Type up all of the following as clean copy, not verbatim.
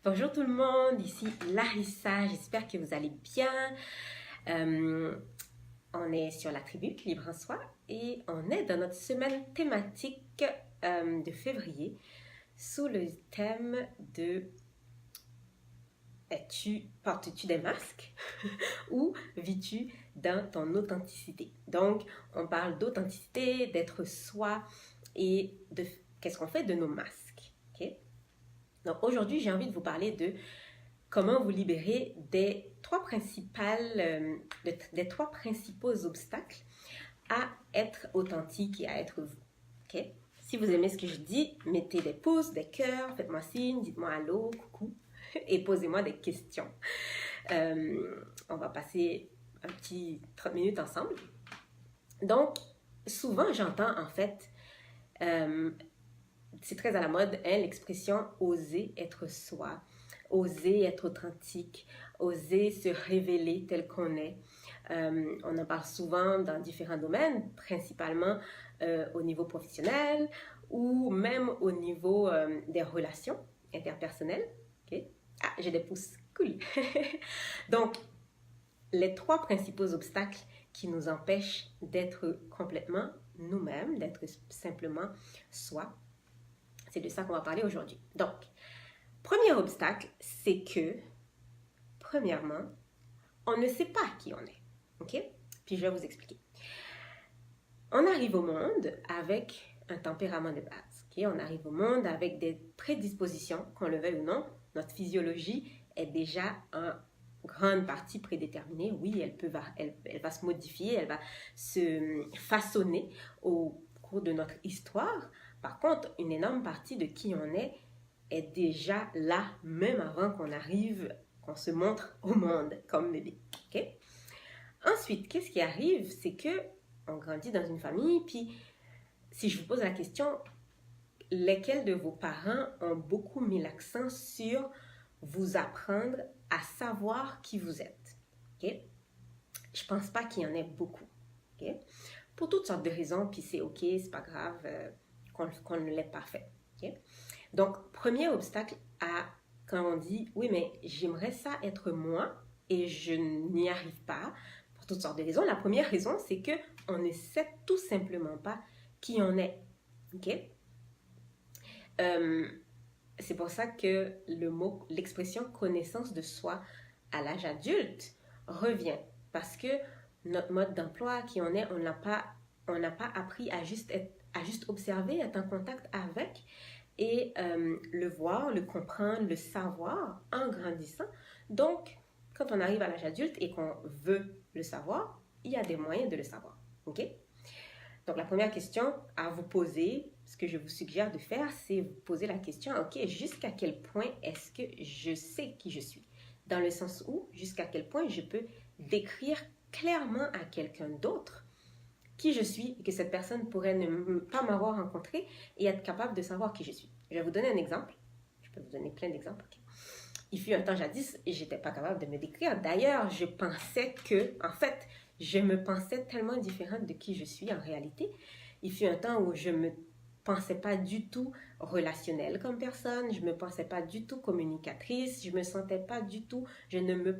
Bonjour tout le monde, ici Larissa, j'espère que vous allez bien. On est sur la tribu Libre en Soi et on est dans notre semaine thématique de février sous le thème de portes-tu des masques ou vis-tu dans ton authenticité? Donc, on parle d'authenticité, d'être soi et de qu'est-ce qu'on fait de nos masques. Ok? Donc, aujourd'hui, j'ai envie de vous parler de comment vous libérer des des trois principaux obstacles à être authentique et à être vous. Ok? Si vous aimez ce que je dis, mettez des pouces, des cœurs, faites-moi signe, dites-moi allô, coucou et posez-moi des questions. On va passer un petit 30 minutes ensemble. Donc, souvent j'entends en fait, c'est très à la mode, hein, l'expression oser être soi, oser être authentique, oser se révéler tel qu'on est. On en parle souvent dans différents domaines, principalement au niveau professionnel ou même au niveau des relations interpersonnelles. Okay? Ah, j'ai des pouces, cool. Donc, les trois principaux obstacles qui nous empêchent d'être complètement nous-mêmes, d'être simplement soi, c'est de ça qu'on va parler aujourd'hui. Donc, premier obstacle, c'est que, premièrement, on ne sait pas qui on est. OK? Puis je vais vous expliquer. On arrive au monde avec un tempérament de base. OK? On arrive au monde avec des prédispositions, qu'on le veuille ou non. Notre physiologie est déjà en grande partie prédéterminée. Oui, elle va se modifier, elle va se façonner au cours de notre histoire. Par contre, une énorme partie de qui on est déjà là, même avant qu'on arrive, qu'on se montre au monde comme bébé. Okay? Ensuite, qu'est-ce qui arrive? C'est que on grandit dans une famille, puis si je vous pose la question, lesquels de vos parents ont beaucoup mis l'accent sur vous apprendre à savoir qui vous êtes? Okay? Je pense pas qu'il y en ait beaucoup. Okay? Pour toutes sortes de raisons, puis c'est ok, c'est pas grave qu'on ne l'ait pas fait. Okay? Donc, premier obstacle à quand on dit oui, mais j'aimerais ça être moi et je n'y arrive pas pour toutes sortes de raisons. La première raison, c'est que on ne sait tout simplement pas qui on est. Ok? C'est pour ça que l'expression connaissance de soi à l'âge adulte revient parce que notre mode d'emploi, qui on est, on n'a pas appris à juste observer, être en contact avec et le voir, le comprendre, le savoir en grandissant. Donc, quand on arrive à l'âge adulte et qu'on veut le savoir, il y a des moyens de le savoir. OK? Donc, la première question à vous poser, ce que je vous suggère de faire, c'est vous poser la question, OK, jusqu'à quel point est-ce que je sais qui je suis? Dans le sens où, jusqu'à quel point je peux décrire clairement à quelqu'un d'autre qui je suis et que cette personne pourrait ne pas m'avoir rencontré et être capable de savoir qui je suis. Je vais vous donner un exemple. Je peux vous donner plein d'exemples. Okay. Il fut un temps jadis et j'étais pas capable de me décrire. D'ailleurs, je me pensais tellement différente de qui je suis en réalité. Il fut un temps où je me pensais pas du tout relationnelle comme personne, je me pensais pas du tout communicatrice, je ne me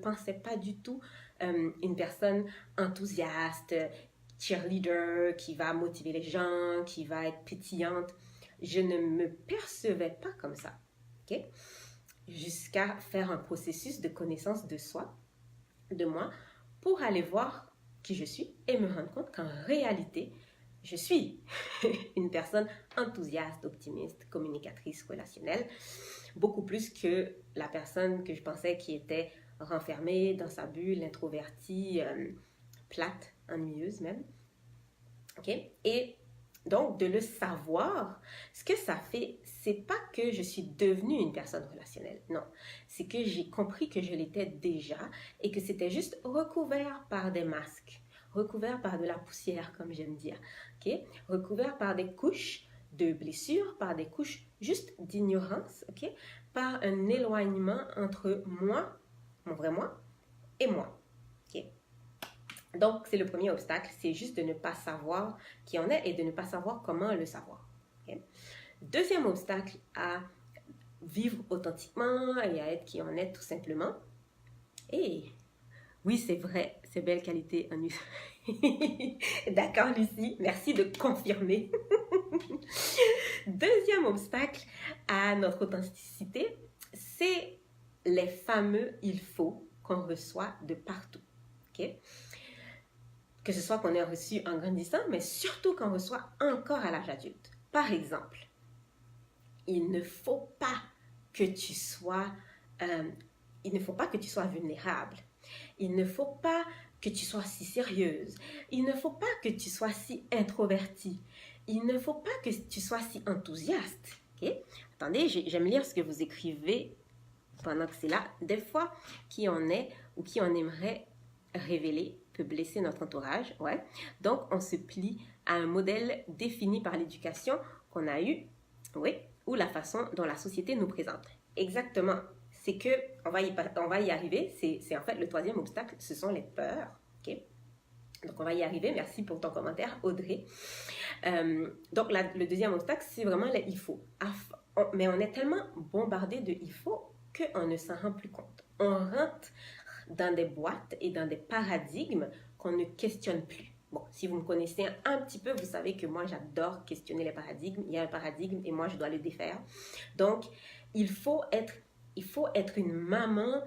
pensais pas du tout une personne enthousiaste, cheerleader, qui va motiver les gens, qui va être pétillante. Je ne me percevais pas comme ça. OK? Jusqu'à faire un processus de connaissance de soi, de moi, pour aller voir qui je suis et me rendre compte qu'en réalité, je suis une personne enthousiaste, optimiste, communicatrice, relationnelle, beaucoup plus que la personne que je pensais qui était renfermée dans sa bulle, introvertie, plate, ennuyeuse même. OK? Et donc, de le savoir, ce que ça fait, c'est pas que je suis devenue une personne relationnelle. Non. C'est que j'ai compris que je l'étais déjà et que c'était juste recouvert par des masques, recouvert par de la poussière, comme j'aime dire. OK? Recouvert par des couches de blessures, par des couches juste d'ignorance, OK? Par un éloignement entre moi, mon vrai moi, et moi. OK? Donc, c'est le premier obstacle, c'est juste de ne pas savoir qui on est et de ne pas savoir comment le savoir. Okay? Deuxième obstacle à vivre authentiquement et à être qui on est tout simplement. Et oui, c'est vrai, c'est belle qualité en usage. D'accord, Lucie, merci de confirmer. Deuxième obstacle à notre authenticité, c'est les fameux « il faut » qu'on reçoit de partout. Okay? Que ce soit qu'on ait reçu en grandissant, mais surtout qu'on reçoit encore à l'âge adulte. Par exemple, il ne faut pas que tu sois, vulnérable. Il ne faut pas que tu sois si sérieuse. Il ne faut pas que tu sois si introvertie. Il ne faut pas que tu sois si enthousiaste. Okay? Attendez, j'aime lire ce que vous écrivez pendant que c'est là. Des fois, qui on est ou qui on aimerait révéler peut blesser notre entourage. Ouais. Donc, on se plie à un modèle défini par l'éducation qu'on a eu, oui, ou la façon dont la société nous présente. Exactement. C'est que, on va y arriver, c'est en fait le troisième obstacle, ce sont les peurs. Okay? Donc, on va y arriver. Merci pour ton commentaire, Audrey. Donc, le deuxième obstacle, c'est vraiment les « il faut ». Mais on est tellement bombardé de « il faut » qu'on ne s'en rend plus compte. On rentre dans des boîtes et dans des paradigmes qu'on ne questionne plus. Bon, si vous me connaissez un petit peu, vous savez que moi, j'adore questionner les paradigmes. Il y a un paradigme et moi, je dois le défaire. Donc, il faut être une maman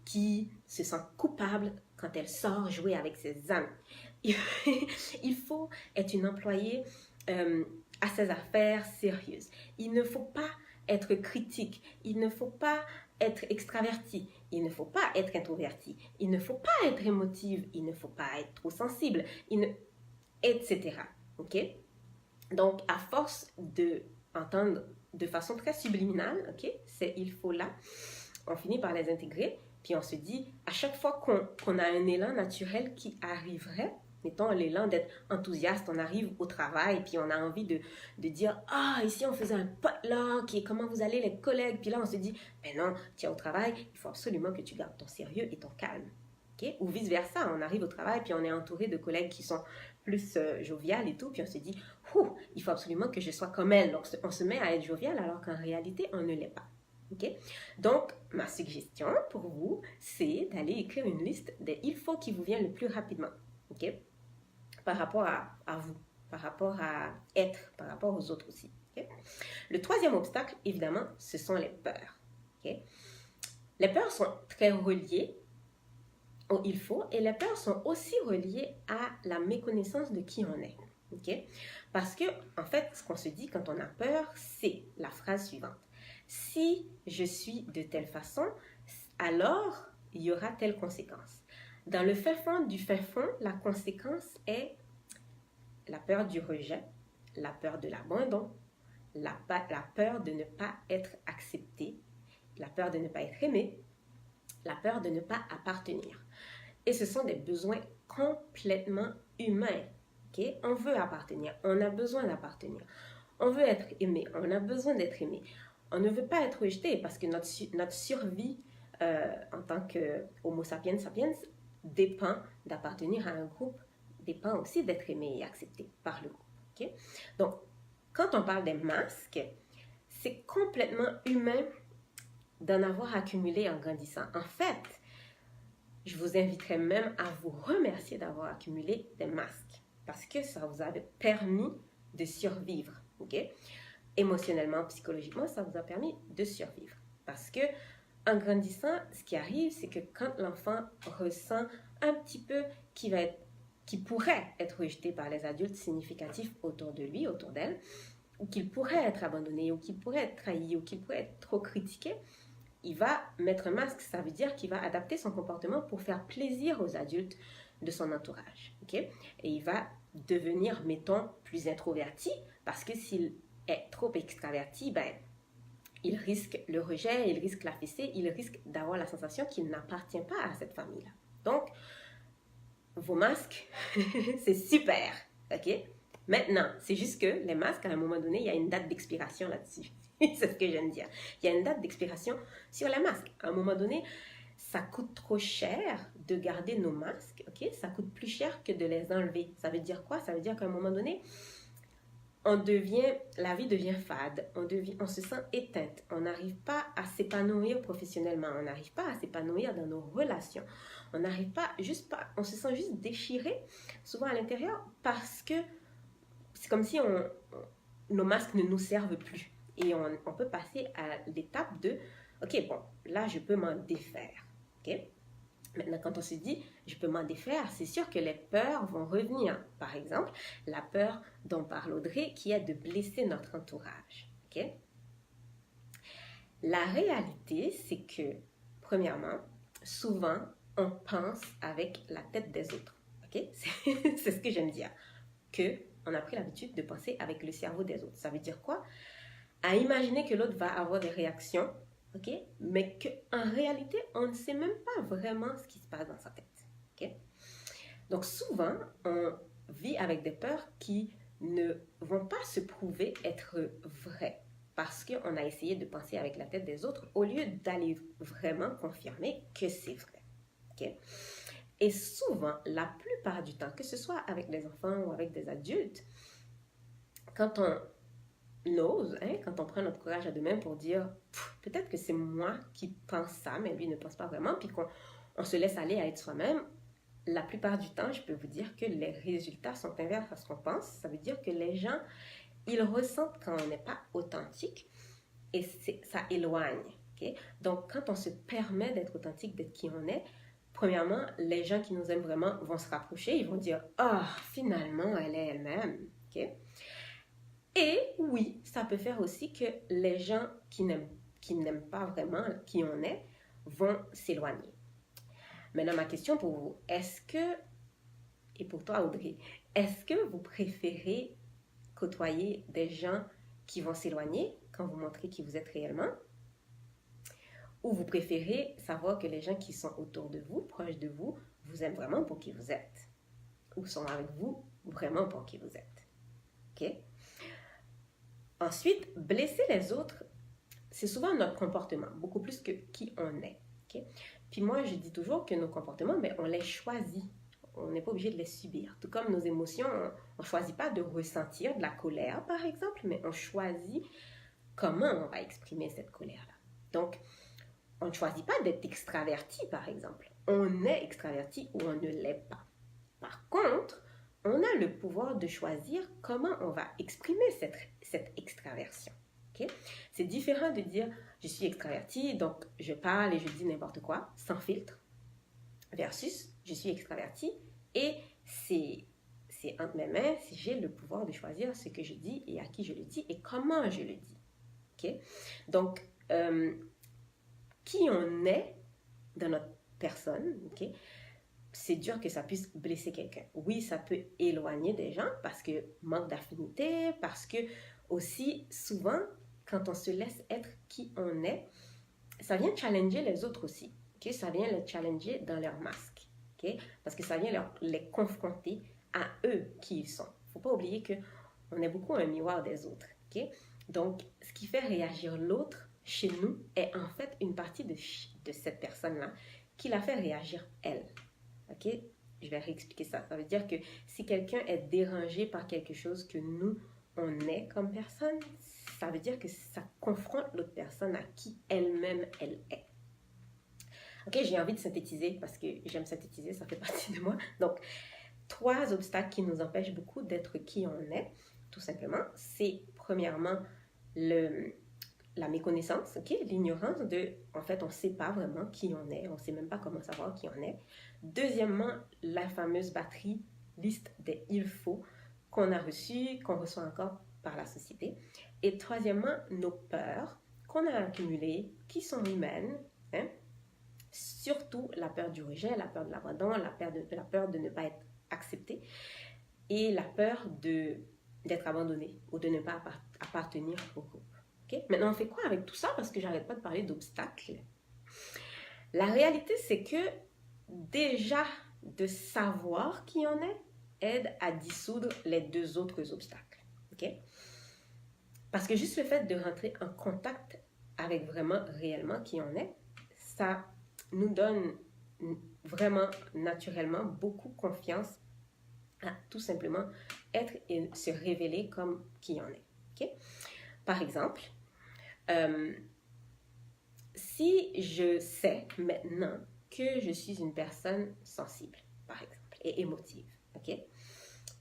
qui se sent coupable quand elle sort jouer avec ses amis. Il faut être une employée à ses affaires sérieuses. Il ne faut pas être critique. Il ne faut pas être extraverti. Il ne faut pas être introverti. Il ne faut pas être émotive. Il ne faut pas être trop sensible. Etc. OK? Donc, à force d'entendre de façon très subliminale, OK, c'est « il faut » là, on finit par les intégrer, puis on se dit, à chaque fois qu'on a un élan naturel qui arriverait, mettons l'élan d'être enthousiaste, on arrive au travail, puis on a envie de dire « Ah, ici on faisait un potluck, et comment vous allez les collègues ?» Puis là on se dit « Mais non, tu es au travail, il faut absolument que tu gardes ton sérieux et ton calme. » Okay? Ou vice-versa, on arrive au travail, puis on est entouré de collègues qui sont plus joviales et tout, puis on se dit « il faut absolument que je sois comme elle. » Donc on se met à être jovial alors qu'en réalité, on ne l'est pas. Okay? Donc, ma suggestion pour vous, c'est d'aller écrire une liste des « il faut » qui vous vient le plus rapidement. Okay? Par rapport à vous, par rapport à être, par rapport aux autres aussi. Okay? Le troisième obstacle, évidemment, ce sont les peurs. Okay? Les peurs sont très reliées au « il faut » et les peurs sont aussi reliées à la méconnaissance de qui on est. Okay? Parce que, en fait, ce qu'on se dit quand on a peur, c'est la phrase suivante. Si je suis de telle façon, alors il y aura telle conséquence. Dans le fin fond du fin fond, la conséquence est la peur du rejet, la peur de l'abandon, la peur de ne pas être accepté, la peur de ne pas être aimé, la peur de ne pas appartenir. Et ce sont des besoins complètement humains. Okay? On veut appartenir, on a besoin d'appartenir. On veut être aimé, on a besoin d'être aimé. On ne veut pas être rejeté parce que notre survie en tant que Homo sapiens sapiens dépend d'appartenir à un groupe, dépend aussi d'être aimé et accepté par le groupe. Okay? Donc, quand on parle des masques, c'est complètement humain d'en avoir accumulé en grandissant. En fait, je vous inviterais même à vous remercier d'avoir accumulé des masques parce que ça vous a permis de survivre. Okay? Émotionnellement, psychologiquement, ça vous a permis de survivre. Parce que en grandissant, ce qui arrive, c'est que quand l'enfant ressent un petit peu qui pourrait être rejeté par les adultes significatifs autour de lui, autour d'elle, ou qu'il pourrait être abandonné, ou qu'il pourrait être trahi, ou qu'il pourrait être trop critiqué, il va mettre un masque. Ça veut dire qu'il va adapter son comportement pour faire plaisir aux adultes de son entourage. Okay? Et il va devenir, mettons, plus introverti, parce que s'il est trop extraverti, il risque le rejet, il risque la fessée, il risque d'avoir la sensation qu'il n'appartient pas à cette famille-là. Donc, vos masques, c'est super, ok? Maintenant, c'est juste que les masques, à un moment donné, il y a une date d'expiration là-dessus. C'est ce que je viens de dire. Il y a une date d'expiration sur les masques. À un moment donné, ça coûte trop cher de garder nos masques, ok? Ça coûte plus cher que de les enlever. Ça veut dire quoi? Ça veut dire qu'à un moment donné, la vie devient fade, on se sent éteinte, on n'arrive pas à s'épanouir professionnellement, on n'arrive pas à s'épanouir dans nos relations, on se sent juste déchiré, souvent à l'intérieur, parce que c'est comme si nos masques ne nous servent plus. Et on peut passer à l'étape de, ok, bon, là, je peux m'en défaire. Ok? Maintenant, quand on se dit, je peux m'en défaire, c'est sûr que les peurs vont revenir. Par exemple, la peur dont parle Audrey, qui est de blesser notre entourage. Ok? La réalité, c'est que, premièrement, souvent, on pense avec la tête des autres. Ok? C'est ce que j'aime dire. On a pris l'habitude de penser avec le cerveau des autres. Ça veut dire quoi? À imaginer que l'autre va avoir des réactions, ok, mais qu'en réalité, on ne sait même pas vraiment ce qui se passe dans sa tête. Ok? Donc souvent, on vit avec des peurs qui ne vont pas se prouver être vraies parce qu'on a essayé de penser avec la tête des autres au lieu d'aller vraiment confirmer que c'est vrai. Ok? Et souvent, la plupart du temps, que ce soit avec les enfants ou avec des adultes, quand on ose, quand on prend notre courage à deux mains pour dire peut-être que c'est moi qui pense ça, mais lui ne pense pas vraiment, puis qu'on se laisse aller à être soi-même, la plupart du temps, je peux vous dire que les résultats sont inverses à ce qu'on pense. Ça veut dire que les gens, ils ressentent quand on n'est pas authentique et ça éloigne. Okay? Donc, quand on se permet d'être authentique, d'être qui on est, premièrement, les gens qui nous aiment vraiment vont se rapprocher, ils vont dire « Ah, finalement, elle est elle-même. Okay? » Et oui, ça peut faire aussi que les gens qui n'aiment pas vraiment qui on est vont s'éloigner. Maintenant, ma question pour vous, et pour toi Audrey, est-ce que vous préférez côtoyer des gens qui vont s'éloigner quand vous montrez qui vous êtes réellement? Ou vous préférez savoir que les gens qui sont autour de vous, proches de vous, vous aiment vraiment pour qui vous êtes? Ou sont avec vous vraiment pour qui vous êtes? Ok? Ensuite, blesser les autres, c'est souvent notre comportement, beaucoup plus que qui on est. Okay? Puis moi, je dis toujours que nos comportements, on les choisit. On n'est pas obligé de les subir. Tout comme nos émotions, on ne choisit pas de ressentir de la colère, par exemple, mais on choisit comment on va exprimer cette colère-là. Donc, on ne choisit pas d'être extraverti, par exemple. On est extraverti ou on ne l'est pas. Par contre, on a le pouvoir de choisir comment on va exprimer cette extraversion. Okay? C'est différent de dire « je suis extraverti, donc je parle et je dis n'importe quoi, sans filtre », versus « je suis extraverti et c'est entre mes mains, j'ai le pouvoir de choisir ce que je dis et à qui je le dis et comment je le dis. Okay? » Donc, qui on est dans notre personne, okay? C'est dur que ça puisse blesser quelqu'un. Oui, ça peut éloigner des gens parce que manque d'affinité, parce que aussi, souvent, quand on se laisse être qui on est, ça vient challenger les autres aussi. Okay? Ça vient les challenger dans leur masque. Okay? Parce que ça vient les confronter à eux qui ils sont. Il ne faut pas oublier qu'on est beaucoup un miroir des autres. Okay? Donc, ce qui fait réagir l'autre chez nous est en fait une partie de cette personne-là qui la fait réagir elle. Ok, je vais réexpliquer ça. Ça veut dire que si quelqu'un est dérangé par quelque chose que nous, on est comme personne, ça veut dire que ça confronte l'autre personne à qui elle-même elle est. Ok, j'ai envie de synthétiser parce que j'aime synthétiser, ça fait partie de moi. Donc, 3 obstacles qui nous empêchent beaucoup d'être qui on est, tout simplement, c'est premièrement la méconnaissance, okay? L'ignorance en fait, on ne sait pas vraiment qui on est, on ne sait même pas comment savoir qui on est. Deuxièmement, la fameuse liste des il faut qu'on a reçue, qu'on reçoit encore par la société. Et troisièmement, nos peurs qu'on a accumulées, qui sont humaines, surtout la peur du rejet, la peur de l'abandon, la peur de ne pas être accepté et la peur d'être abandonné ou de ne pas appartenir au groupe. Okay? Maintenant, on fait quoi avec tout ça? Parce que j'arrête pas de parler d'obstacles. La réalité, c'est que déjà de savoir qui on est aide à dissoudre les 2 autres obstacles. Okay? Parce que juste le fait de rentrer en contact avec vraiment, réellement qui on est, ça nous donne vraiment, naturellement, beaucoup confiance à tout simplement être et se révéler comme qui on est. Okay? Par exemple, si je sais maintenant que je suis une personne sensible, par exemple, et émotive, ok?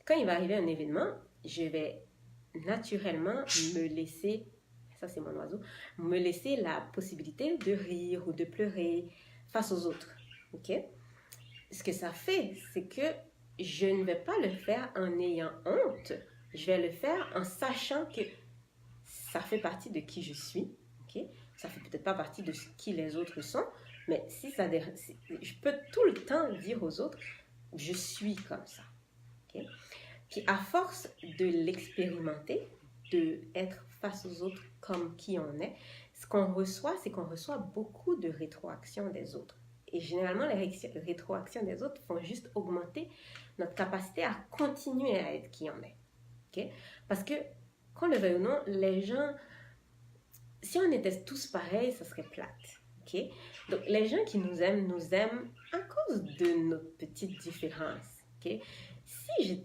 Quand il va arriver un événement, je vais naturellement me laisser, ça c'est mon oiseau, me laisser la possibilité de rire ou de pleurer face aux autres, ok? Ce que ça fait, c'est que je ne vais pas le faire en ayant honte, je vais le faire en sachant que ça fait partie de qui je suis, ok? Ça fait peut-être pas partie de qui les autres sont, mais si ça, je peux tout le temps dire aux autres, je suis comme ça, ok? Puis à force de l'expérimenter, de être face aux autres comme qui on est, ce qu'on reçoit, c'est qu'on reçoit beaucoup de rétroactions des autres. Et généralement, les rétroactions des autres font juste augmenter notre capacité à continuer à être qui on est. Okay? Parce que, qu'on le veuille ou non, les gens, si on était tous pareils, ça serait plate. Okay? Donc, les gens qui nous aiment à cause de nos petites différences. Okay? Si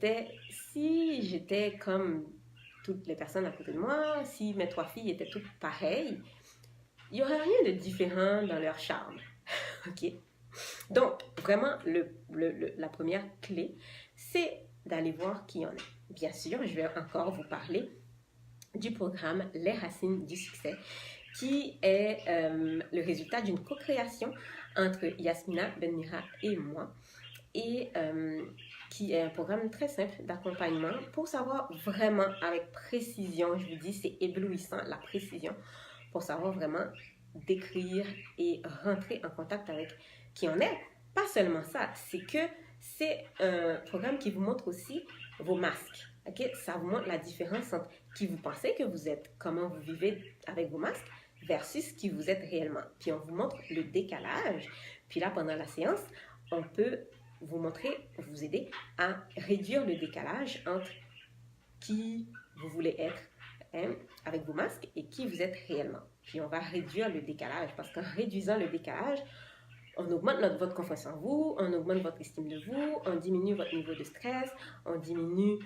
j'étais comme toutes les personnes à côté de moi, si mes 3 filles étaient toutes pareilles, il n'y aurait rien de différent dans leur charme. Ok? Donc, vraiment, la première clé, c'est d'aller voir qui on est. Bien sûr, je vais encore vous parler du programme Les Racines du Succès, qui est le résultat d'une co-création entre Yasmina Benmira et moi, et qui est un programme très simple d'accompagnement pour savoir vraiment avec précision, je vous dis, c'est éblouissant, la précision, pour savoir vraiment décrire et rentrer en contact avec qui on est. Pas seulement ça, c'est que c'est un programme qui vous montre aussi vos masques. Okay? Ça vous montre la différence entre qui vous pensez que vous êtes, comment vous vivez avec vos masques, versus qui vous êtes réellement. Puis on vous montre le décalage. Puis là, pendant la séance, on peut vous montrer, vous aider à réduire le décalage entre qui vous voulez être avec vos masques et qui vous êtes réellement. Puis on va réduire le décalage parce qu'en réduisant le décalage, on augmente votre confiance en vous, on augmente votre estime de vous, on diminue votre niveau de stress, on diminue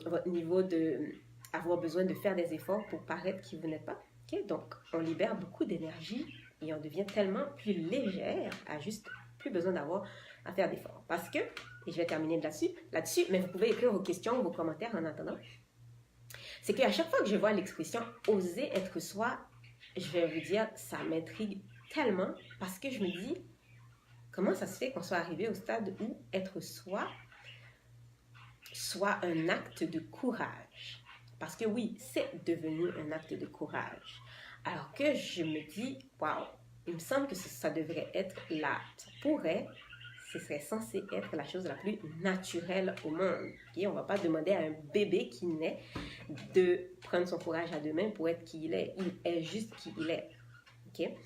votre niveau d'avoir besoin de faire des efforts pour paraître qui vous n'êtes pas. Okay? Donc, on libère beaucoup d'énergie et on devient tellement plus légère à juste plus besoin d'avoir à faire d'efforts. Parce que, et je vais terminer là-dessus, mais vous pouvez écrire vos questions, vos commentaires en attendant, c'est qu'à chaque fois que je vois l'expression « oser être soi », je vais vous dire, ça m'intrigue tellement parce que je me dis, comment ça se fait qu'on soit arrivé au stade où être soi soit un acte de courage? Parce que oui, c'est devenu un acte de courage. Alors que je me dis, waouh, il me semble que ça devrait être ce serait censé être la chose la plus naturelle au monde. Okay? On ne va pas demander à un bébé qui naît de prendre son courage à deux mains pour être qui il est. Il est juste qui il est. Okay?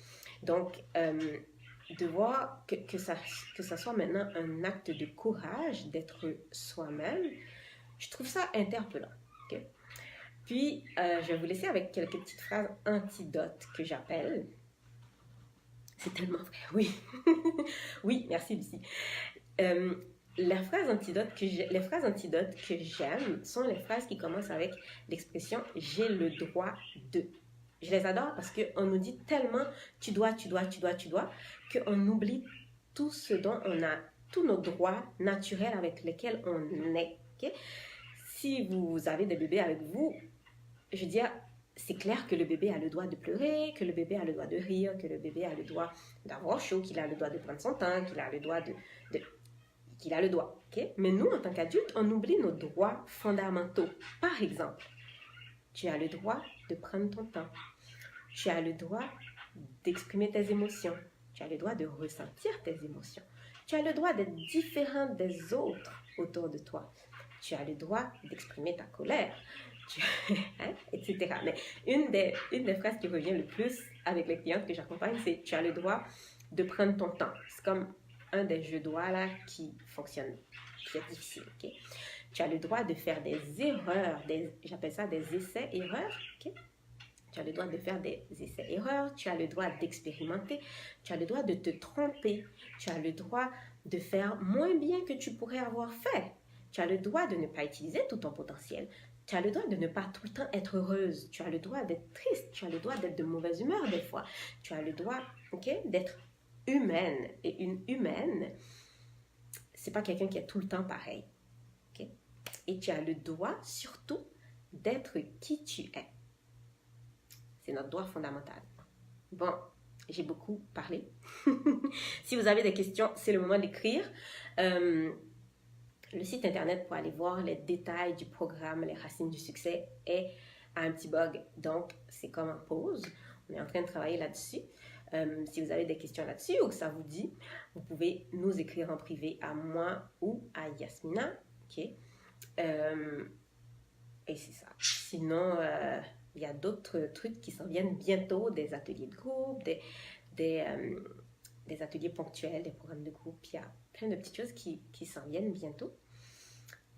Donc, de voir que ça soit maintenant un acte de courage d'être soi-même, je trouve ça interpellant. Okay? Puis, je vais vous laisser avec quelques petites phrases antidotes que j'appelle. C'est tellement vrai, oui. Oui, merci Lucie. Les phrases antidotes que j'aime sont les phrases qui commencent avec l'expression « j'ai le droit de ». Je les adore parce qu'on nous dit tellement « tu dois », qu'on oublie tout ce dont on a, tous nos droits naturels avec lesquels on est. Okay? Si vous avez des bébés avec vous, je veux dire, c'est clair que le bébé a le droit de pleurer, que le bébé a le droit de rire, que le bébé a le droit d'avoir chaud, qu'il a le droit de prendre son temps, qu'il a le droit qu'il a le droit. Okay? Mais nous, en tant qu'adultes, on oublie nos droits fondamentaux. Par exemple, tu as le droit de prendre ton temps. Tu as le droit d'exprimer tes émotions. Tu as le droit de ressentir tes émotions. Tu as le droit d'être différent des autres autour de toi. Tu as le droit d'exprimer ta colère. Etc. Mais une des phrases qui revient le plus avec les clientes que j'accompagne, c'est « tu as le droit de prendre ton temps ». C'est comme un des jeux doigts là qui fonctionne, qui est difficile. Okay? Tu as le droit de faire des erreurs, j'appelle ça des essais-erreurs. Okay? Tu as le droit de faire des essais-erreurs, tu as le droit d'expérimenter, tu as le droit de te tromper, tu as le droit de faire moins bien que tu pourrais avoir fait. Tu as le droit de ne pas utiliser tout ton potentiel. Tu as le droit de ne pas tout le temps être heureuse. Tu as le droit d'être triste. Tu as le droit d'être de mauvaise humeur des fois. Tu as le droit, ok, d'être humaine. Et une humaine, c'est pas quelqu'un qui est tout le temps pareil. Ok? Et tu as le droit, surtout, d'être qui tu es. C'est notre droit fondamental. Bon, j'ai beaucoup parlé. Si vous avez des questions, c'est le moment d'écrire. Le site internet pour aller voir les détails du programme Les Racines du Succès est à un petit bug. Donc, c'est comme en pause. On est en train de travailler là-dessus. Si vous avez des questions là-dessus ou que ça vous dit, vous pouvez nous écrire en privé à moi ou à Yasmina. OK? Et c'est ça. Sinon, il y a d'autres trucs qui s'en viennent bientôt, des ateliers de groupe, des ateliers ponctuels, des programmes de groupe. Il y a plein de petites choses qui s'en viennent bientôt.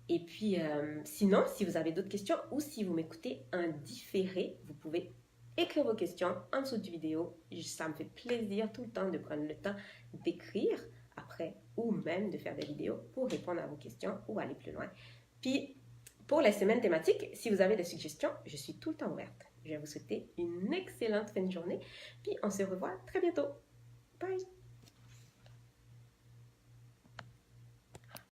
Et puis, sinon, si vous avez d'autres questions ou si vous m'écoutez en différé, vous pouvez écrire vos questions en dessous de vidéo. Ça me fait plaisir tout le temps de prendre le temps d'écrire après ou même de faire des vidéos pour répondre à vos questions ou aller plus loin. Puis, pour les semaines thématiques, si vous avez des suggestions, je suis tout le temps ouverte. Je vais vous souhaiter une excellente fin de journée. Puis, on se revoit très bientôt. Bye!